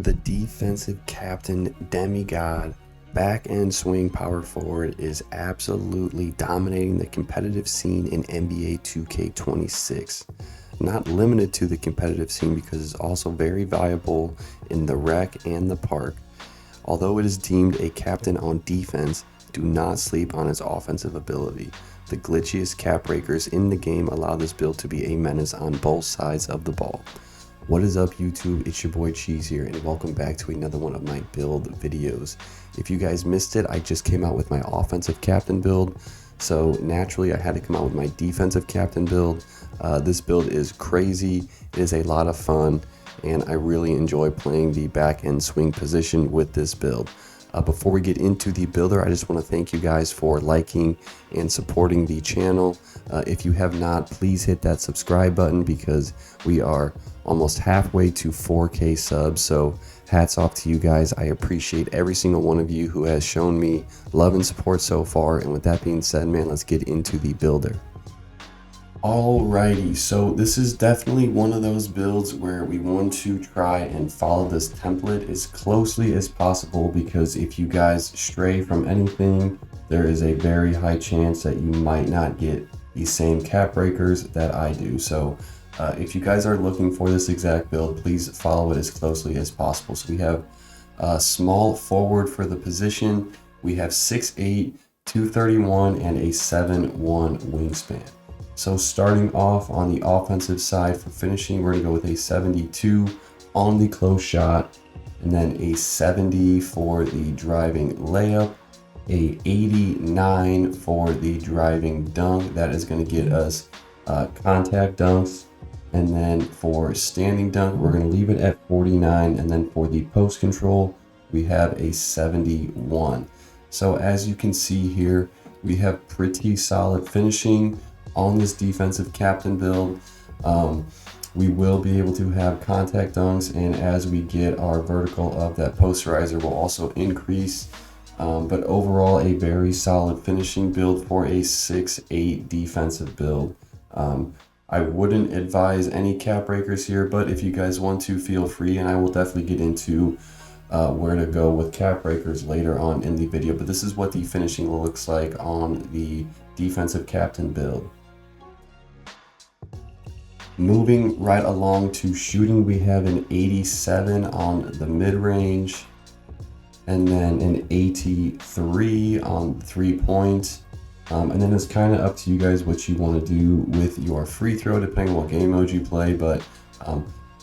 The defensive captain demigod back-end swing power forward is absolutely dominating the competitive scene in NBA 2K26. Not limited to the competitive scene because it's also very valuable in the rec and the park. Although it is deemed a captain on defense, do not sleep on his offensive ability. The glitchiest Capbreakers in the game allow this build to be a menace on both sides of the ball. What is up YouTube, it's your boy Cheese here and welcome back to another one of my build videos. If you guys missed it, I just came out with my offensive captain build, so naturally I had to come out with my defensive captain build. This build is crazy, it is a lot of fun, and I really enjoy playing the back end swing position with this build. Before we get into the builder, I just want to thank you guys for liking and supporting the channel. If you have not, please hit that subscribe button because we are almost halfway to 4K subs. So hats off to you guys. I appreciate every single one of you who has shown me love and support so far. And with that being said, man, let's get into the builder. Alrighty, so this is definitely one of those builds where we want to try and follow this template as closely as possible, because if you guys stray from anything, there is a very high chance that you might not get the same Capbreakers that I do. So if you guys are looking for this exact build, please follow it as closely as possible. So we have a small forward for the position. We have 6'8", 231, and a 7'1" wingspan. So starting off on the offensive side for finishing, we're going to go with a 72 on the close shot, and then a 70 for the driving layup, a 89 for the driving dunk. That is going to get us contact dunks. And then for standing dunk, we're going to leave it at 49. And then for the post control, we have a 71. So as you can see here, we have pretty solid finishing on this defensive captain build. We will be able to have contact dunks, and as we get our vertical of that posterizer will also increase. But overall, a very solid finishing build for a 6'8" defensive build. I wouldn't advise any Capbreakers here, but if you guys want to, feel free, and I will definitely get into where to go with Capbreakers later on in the video. But this is what the finishing looks like on the defensive captain build. Moving right along to shooting, we have an 87 on the mid-range, and then an 83 on 3-point. And then it's kind of up to you guys what you want to do with your free throw, depending on what game mode you play. But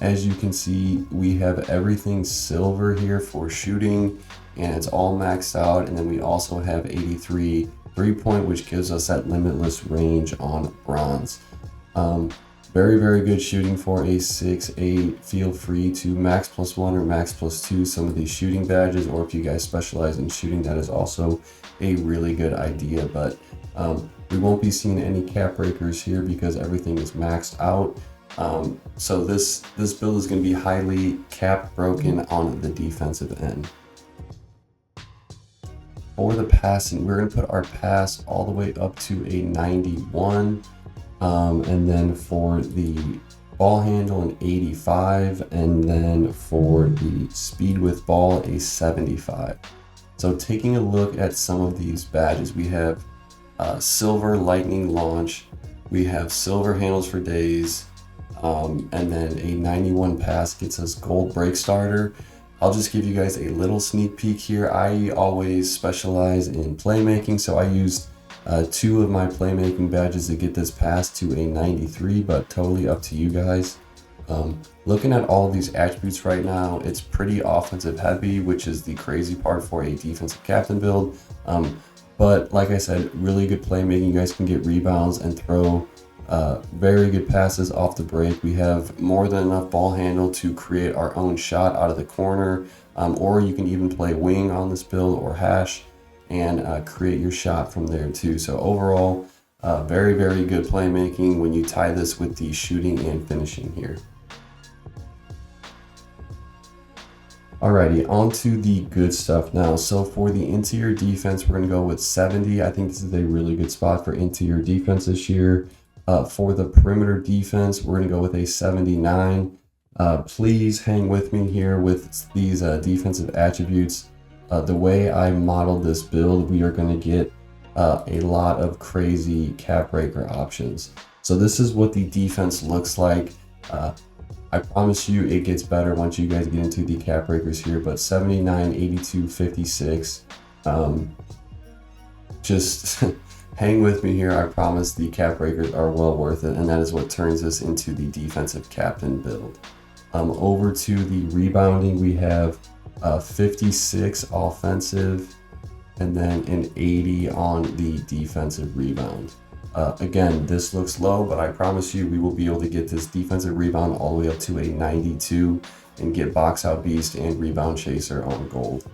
as you can see, we have everything silver here for shooting, and it's all maxed out. And then we also have 83 3-point, which gives us that limitless range on bronze. Very, very good shooting for a 6'8". Feel free to max +1 or max +2 some of these shooting badges, or if you guys specialize in shooting, that is also a really good idea. But we won't be seeing any Capbreakers here because everything is maxed out. So this build is going to be highly cap broken on the defensive end. For the passing, we're going to put our pass all the way up to a 91. And then for the ball handle, an 85, and then for the speed with ball, a 75. So taking a look at some of these badges, we have silver lightning launch, we have silver handles for days, and then a 91 pass gets us gold break starter. I'll just give you guys a little sneak peek here. I always specialize in playmaking, so I used 2 of my playmaking badges to get this pass to a 93, but totally up to you guys. Looking at all of these attributes right now, it's pretty offensive heavy, which is the crazy part for a defensive captain build. But like I said, really good playmaking. You guys can get rebounds and throw very good passes off the break. We have more than enough ball handle to create our own shot out of the corner, or you can even play wing on this build or hash and create your shot from there too. So overall, very, very good playmaking when you tie this with the shooting and finishing here. Alrighty, on to the good stuff now. So for the interior defense, we're going to go with 70. I think this is a really good spot for interior defense this year. For the perimeter defense, we're going to go with a 79. Please hang with me here with these defensive attributes. The way I modeled this build, we are going to get a lot of crazy Capbreaker options. So this is what the defense looks like. I promise you it gets better once you guys get into the Capbreakers here, but 79, 82, 56. Just hang with me here. I promise the Capbreakers are well worth it, and that is what turns us into the defensive captain build. Over to the rebounding, we have 56 offensive and then an 80 on the defensive rebound. Again, this looks low, but I promise you we will be able to get this defensive rebound all the way up to a 92 and get box out beast and rebound chaser on gold.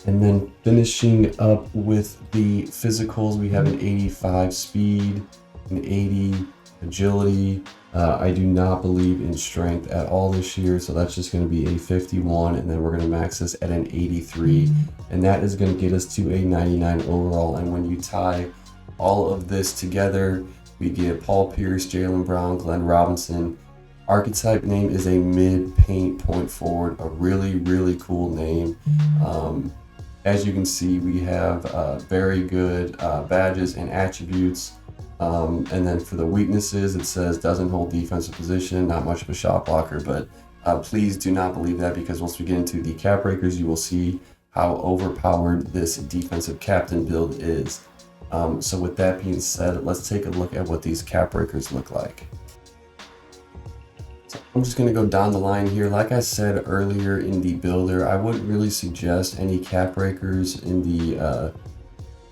And then finishing up with the physicals, we have an 85 speed, an 80 agility. I do not believe in strength at all this year, so that's just going to be a 51, and then we're going to max this at an 83, and that is going to get us to a 99 overall. And when you tie all of this together, we get Paul Pierce, Jaylen Brown, Glenn Robinson. Archetype name is a mid-paint point forward, a really cool name. As you can see, we have very good badges and attributes. And then for the weaknesses, it says doesn't hold defensive position, not much of a shot blocker, but please do not believe that, because once we get into the Capbreakers, you will see how overpowered this defensive captain build is. So with that being said, let's take a look at what these Capbreakers look like. So I'm just going to go down the line here. Like I said earlier in the builder, I wouldn't really suggest any Capbreakers in the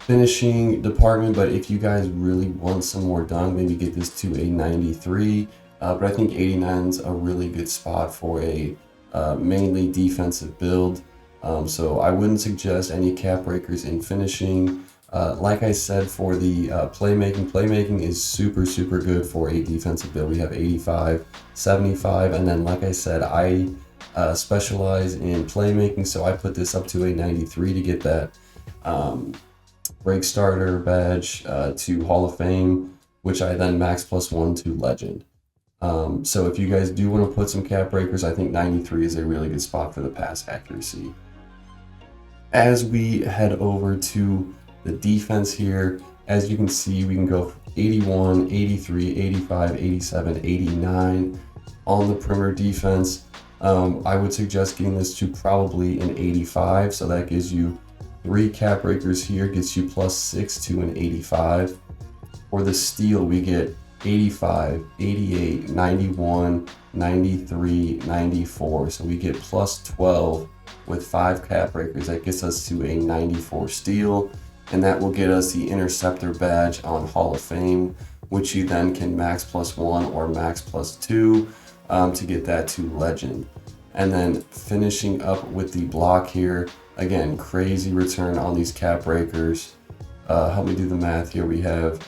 finishing department, but if you guys really want some more done, maybe get this to a 93. But I think 89 is a really good spot for a mainly defensive build. So I wouldn't suggest any Capbreakers in finishing. Like I said, for the playmaking is super good for a defensive build. We have 85, 75, and then like I said, I specialize in playmaking, so I put this up to a 93 to get that break starter badge to Hall of Fame, which I then max +1 to legend. So if you guys do want to put some Capbreakers, I think 93 is a really good spot for the pass accuracy. As we head over to the defense here, as you can see, we can go 81, 83, 85, 87, 89 on the perimeter defense. I would suggest getting this to probably an 85, so that gives you 3 Capbreakers here, gets you +6 to an 85. For the steal, we get 85, 88, 91, 93, 94. So we get +12 with 5 Capbreakers. That gets us to a 94 steal, and that will get us the interceptor badge on Hall of Fame, which you then can max +1 or max +2 to get that to legend. And then finishing up with the block here, again, crazy return on these Capbreakers. Help me do the math here. We have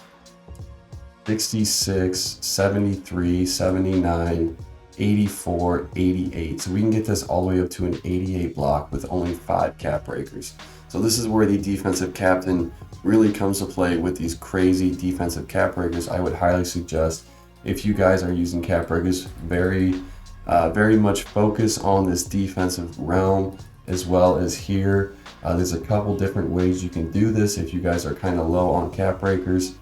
66, 73, 79, 84, 88. So we can get this all the way up to an 88 block with only 5 Capbreakers. So this is where the defensive captain really comes to play with these crazy defensive Capbreakers. I would highly suggest, if you guys are using Capbreakers, very much focus on this defensive realm, as well as here. There's a couple different ways you can do this if you guys are kind of low on Capbreakers.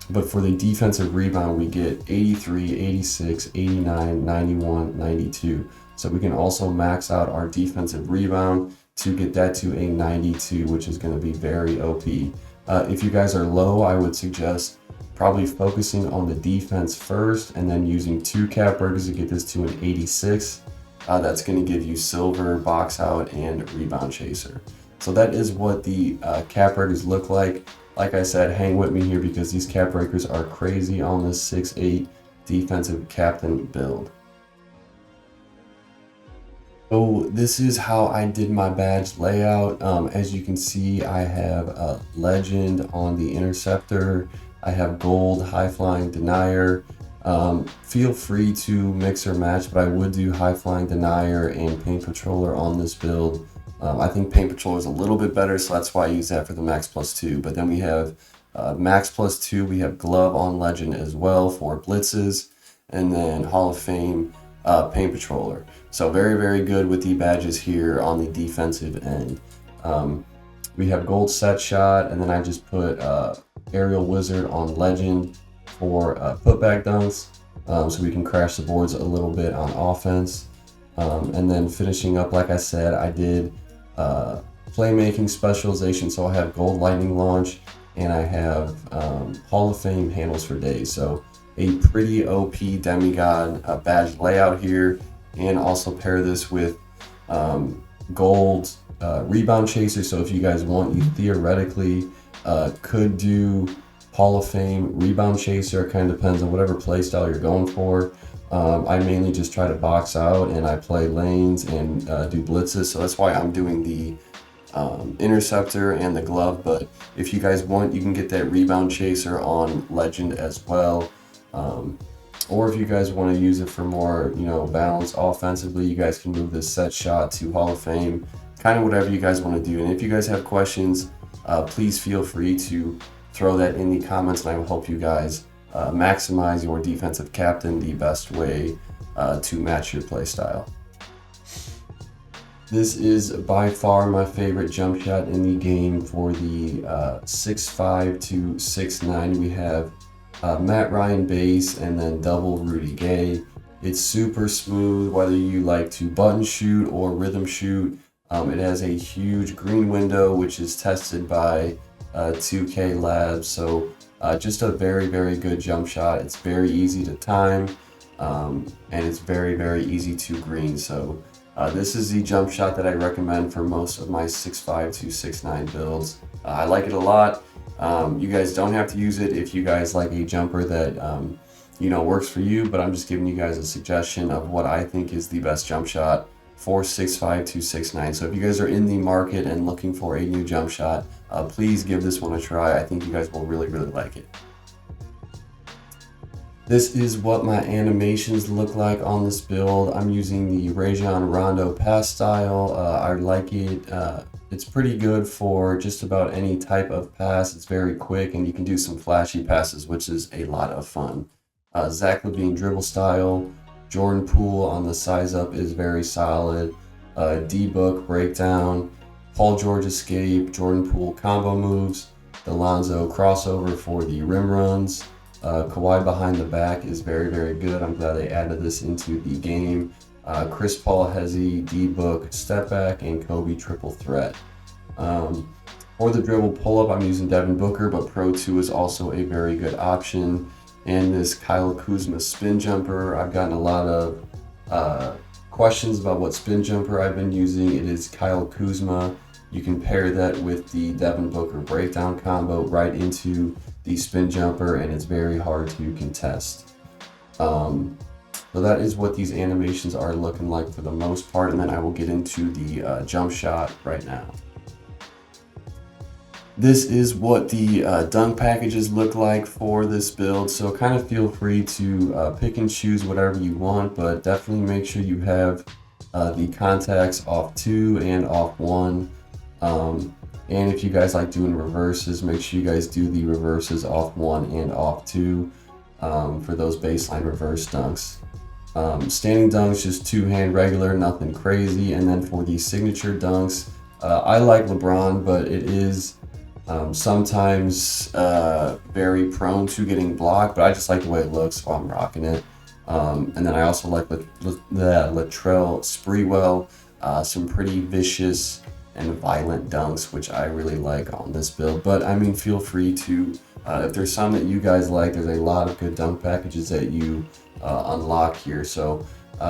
But for the defensive rebound, we get 83, 86, 89, 91, 92. So we can also max out our defensive rebound to get that to a 92, which is going to be very OP. If you guys are low, I would suggest probably focusing on the defense first and then using 2 Capbreakers to get this to an 86. That's going to give you silver, box out, and rebound chaser. So that is what the Capbreakers look like. Like I said, hang with me here because these Capbreakers are crazy on this 6'8" defensive captain build. So this is how I did my badge layout. As you can see, I have a legend on the interceptor. I have gold, high flying denier. Feel free to mix or match, but I would do high flying denier and paint patroller on this build. I think paint patroller is a little bit better, so that's why I use that for the max +2. But then we have max +2. We have glove on legend as well for blitzes. and then Hall of Fame paint patroller. So very good with the badges here on the defensive end. We have gold set shot, and then I just put aerial wizard on legend for putback dunks, so we can crash the boards a little bit on offense. And then finishing up, like I said, I did playmaking specialization, so I have gold lightning launch, and I have Hall of Fame handles for days. So a pretty OP demigod badge layout here, and also pair this with gold rebound chaser. So if you guys want, you theoretically could do Hall of Fame rebound chaser. It kind of depends on whatever play style you're going for. I mainly just try to box out, and I play lanes and do blitzes, so that's why I'm doing the interceptor and the glove. But if you guys want, you can get that rebound chaser on legend as well. Or if you guys want to use it for more, balance offensively, you guys can move this set shot to Hall of Fame, kind of whatever you guys want to do. And if you guys have questions, please feel free to throw that in the comments, and I will help you guys maximize your defensive captain the best way to match your play style. This is by far my favorite jump shot in the game for the 6'5 to 6'9. We have Matt Ryan base and then double Rudy Gay. It's super smooth, whether you like to button shoot or rhythm shoot. It has a huge green window, which is tested by 2K Labs. So just a very good jump shot. It's very easy to time, and it's very easy to green. So this is the jump shot that I recommend for most of my 6'5 to 6'9 builds. I like it a lot. You guys don't have to use it if you guys like a jumper that works for you, but I'm just giving you guys a suggestion of what I think is the best jump shot for 6'5 to 6'9. So if you guys are in the market and looking for a new jump shot, please give this one a try. I think you guys will really like it. This is what my animations look like on this build. I'm using the Rajon Rondo pass style. I like it. It's pretty good for just about any type of pass. It's very quick, and you can do some flashy passes, which is a lot of fun. Zach LaVine dribble style. Jordan Poole on the size up is very solid. D-Book breakdown. Paul George escape. Jordan Poole combo moves. The Lonzo crossover for the rim runs. Kawhi behind the back is very good. I'm glad they added this into the game. Chris Paul, Hezzy, D-Book, step back, and Kobe triple threat. For the dribble pull-up, I'm using Devin Booker, but Pro 2 is also a very good option. And this Kyle Kuzma spin jumper, I've gotten a lot of questions about what spin jumper I've been using. It is Kyle Kuzma. You can pair that with the Devin Booker breakdown combo right into the spin jumper, and it's very hard to contest. So that is what these animations are looking like for the most part, and then I will get into the jump shot right now. This is what the dunk packages look like for this build, so kind of feel free to pick and choose whatever you want, but definitely make sure you have the contacts off 2 and off 1. And if you guys like doing reverses, make sure you guys do the reverses off 1 and off 2 for those baseline reverse dunks. Standing dunks, just 2-hand regular, nothing crazy. And then for the signature dunks, I like LeBron, but it is sometimes very prone to getting blocked, but I just like the way it looks, so I'm rocking it. And then I also like the Latrell Sprewell, some pretty vicious and violent dunks, which I really like on this build. But I mean, feel free to, if there's some that you guys like, there's a lot of good dunk packages that you unlock here. So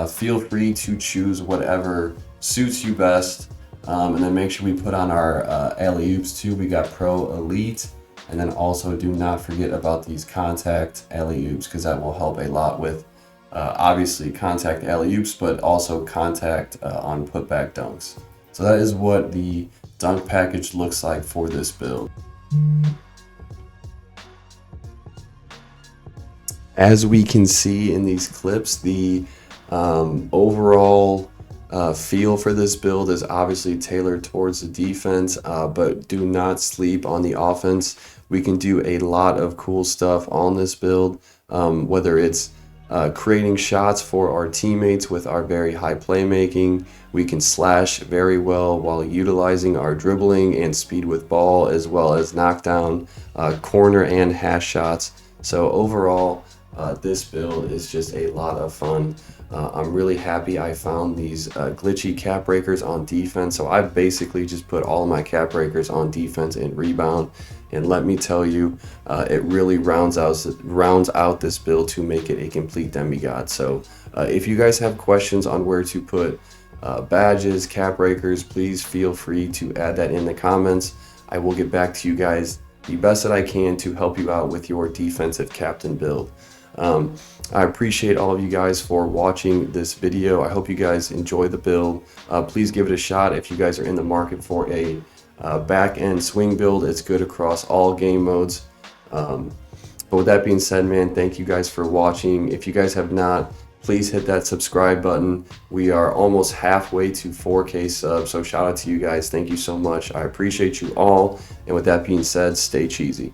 feel free to choose whatever suits you best. And then make sure we put on our alley-oops too. We got Pro Elite. And then also do not forget about these contact alley-oops, because that will help a lot with obviously contact alley-oops, but also contact on putback dunks. So that is what the dunk package looks like for this build. As we can see in these clips, the overall feel for this build is obviously tailored towards the defense, but do not sleep on the offense. We can do a lot of cool stuff on this build, whether it's creating shots for our teammates with our very high playmaking. We can slash very well while utilizing our dribbling and speed with ball, as well as knockdown, corner and hash shots. So overall, this build is just a lot of fun. I'm really happy I found these glitchy cap breakers on defense. So I've basically just put all of my cap breakers on defense and rebound. And let me tell you, it really rounds out this build to make it a complete demigod. So if you guys have questions on where to put badges, cap breakers, please feel free to add that in the comments. I will get back to you guys the best that I can to help you out with your defensive captain build. I appreciate all of you guys for watching this video. I hope you guys enjoy the build. Please give it a shot if you guys are in the market for a back end swing build. It's good across all game modes. But with that being said, man, thank you guys for watching. If you guys have not, please hit that subscribe button. We are almost halfway to 4K subs, so shout out to you guys. Thank you so much. I appreciate you all. And with that being said, stay cheesy.